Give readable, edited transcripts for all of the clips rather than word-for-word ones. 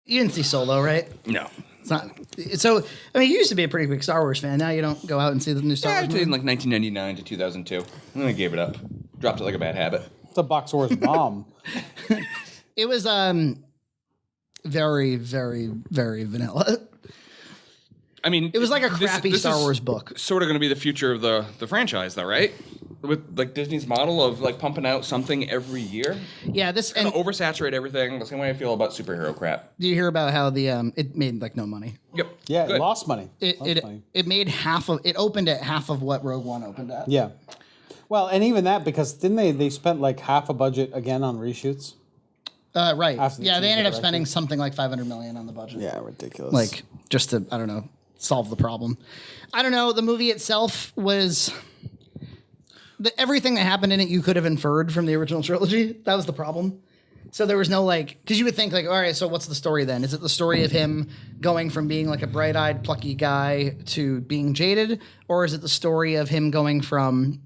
You didn't see Solo, right? No. It's not. So, I mean, you used to be a pretty big Star Wars fan. Now you don't go out and see the new Star Yeah, I Wars did in movie? like 1999 to 2002. And then I gave it up. Dropped it like a bad habit. It's a box worth bomb. It was very, very, very vanilla. I mean, It was like a crappy Star Wars book. Sort of going to be the future of the franchise, though, right? With like Disney's model of like pumping out something every year. Yeah, this Kind and of oversaturate everything. The same way I feel about superhero crap. do you hear about how the it made like no money? Yep. Yeah, Good. it lost money. It made it opened at half of what Rogue One opened at. Yeah. Well, and even that, because didn't they spent like half a budget again on reshoots? Right. After the Yeah, they change ended of up spending direction. something like $500 million on the budget. Yeah, ridiculous. Like just to, I don't know, solve the problem. I don't know. The movie itself was everything that happened in it you could have inferred from the original trilogy. That was the problem. So there was no like, because you would think like, all right, so what's the story then? Is it the story of him going from being like a bright-eyed, plucky guy to being jaded, or is it the story of him going from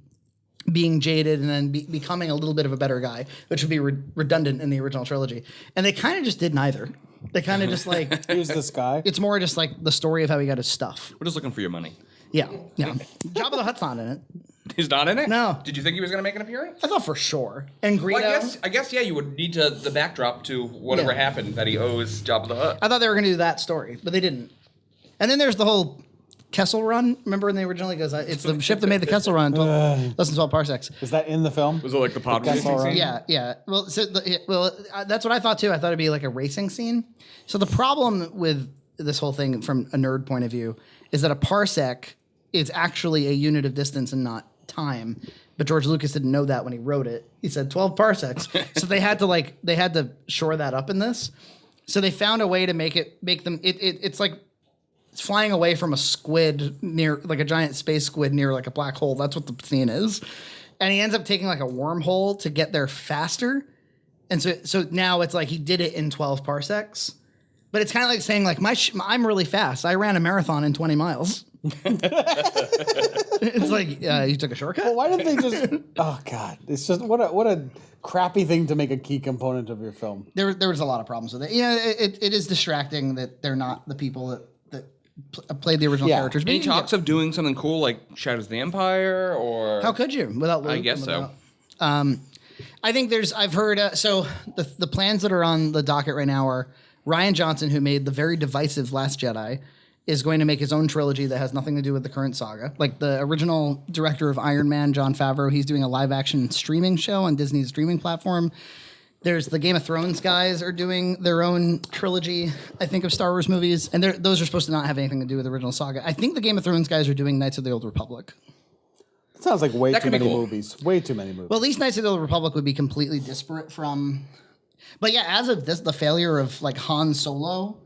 being jaded and then becoming a little bit of a better guy, which would be redundant in the original trilogy? And they kind of just did neither. They kind of just like, here's this guy. it's more just like the story of how he got his stuff. We're just looking for your money. Yeah, yeah. Jabba the Hutt's not in it. He's not in it? No. Did you think he was going to make an appearance? I thought for sure. And Greedo. Well, I guess, yeah, you would need the backdrop to whatever Yeah. happened that he owes Jabba the Hutt. I thought they were going to do that story, but they didn't. And then there's the whole Kessel Run. Remember when they originally goes, it's the ship that made the Kessel Run, less than 12 parsecs. Is that in the film? Was it like the pod Kessel racing Run? scene? Yeah, yeah. Well, that's what I thought too. I thought it'd be like a racing scene. So the problem with this whole thing from a nerd point of view is that a parsec is actually a unit of distance and not time. But George Lucas didn't know that when he wrote it. He said 12 parsecs. So they had to shore that up in this. So they found a way to make them it's like it's flying away from a squid near like a giant space squid near like a black hole. That's what the scene is. And he ends up taking like a wormhole to get there faster. And so now it's like he did it in 12 parsecs. But it's kind of like saying like I'm really fast. I ran a marathon in 20 miles. It's like you took a shortcut. Well, why didn't they just? Oh God, it's just what a crappy thing to make a key component of your film. There was a lot of problems with it. Yeah, it is distracting that they're not the people that played the original characters. But Any you can talks of doing something cool like Shadows of the Empire or... How could you without Luke? I guess so. I think I've heard, so the plans that are on the docket right now are Rian Johnson, who made the very divisive Last Jedi, is going to make his own trilogy that has nothing to do with the current saga. Like the original director of Iron Man, Jon Favreau, he's doing a live action streaming show on Disney's streaming platform. There's the Game of Thrones guys are doing their own trilogy, I think, of Star Wars movies. And those are supposed to not have anything to do with the original saga. I think the Game of Thrones guys are doing Knights of the Old Republic. It sounds like way That too could be many cool. movies. Way too many movies. Well, at least Knights of the Old Republic would be completely disparate from... But yeah, as of this, the failure of like Han Solo,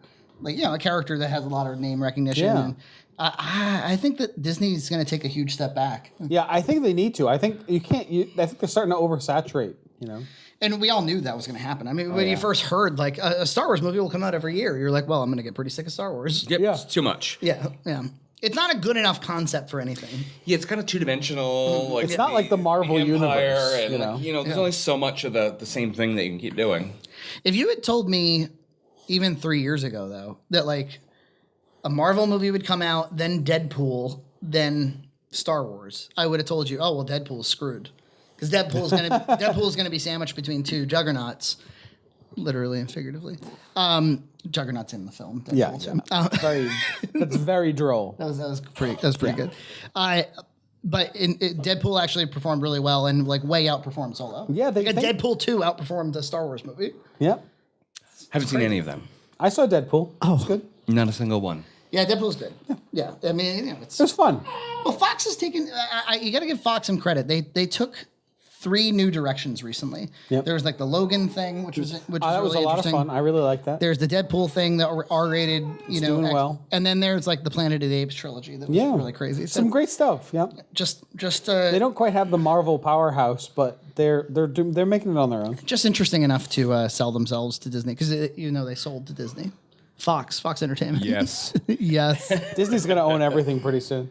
like, you know, a character that has a lot of name recognition. Yeah. And, I think that Disney's going to take a huge step back. Yeah, I think they need to. I think you can't. I think they're starting to oversaturate. You know. And we all knew that was going to happen. I mean, when you first heard like a Star Wars movie will come out every year, you're like, well, I'm going to get pretty sick of Star Wars. Yep, Yeah. it's too much. Yeah, yeah. It's not a good enough concept for anything. Yeah, it's kind of two-dimensional. Like It's not like the Marvel Empire universe, and, you know? like, there's only so much of the same thing that you can keep doing. If you had told me even 3 years ago, though, that like a Marvel movie would come out, then Deadpool, then Star Wars, I would have told you, oh, well, Deadpool's screwed. Because Deadpool's gonna be sandwiched between two juggernauts, literally and figuratively. Juggernaut's in the film. Deadpool, Yeah. too. That's very droll. That was pretty good. But Deadpool actually performed really well and like way outperformed Solo. Yeah, they like think- Deadpool 2 outperformed the Star Wars movie. Yep. Haven't seen any of them. I saw Deadpool. Oh, it's good. Not a single one. Yeah, Deadpool's good. Yeah. I mean, it's It was fun. well, Fox has taken. You got to give Fox some credit. They took 3 new directions recently. Yep. There was like the Logan thing, which was That really was a lot of interesting. fun. I really liked that. There's the Deadpool thing that R-rated, doing well. and then there's like the Planet of the Apes trilogy that was really crazy. So Some great stuff. Yep. just They don't quite have the Marvel powerhouse, but they're making it on their own. just interesting enough to sell themselves to Disney because they sold to Disney. Fox Entertainment. Yes. Yes. Disney's going to own everything pretty soon.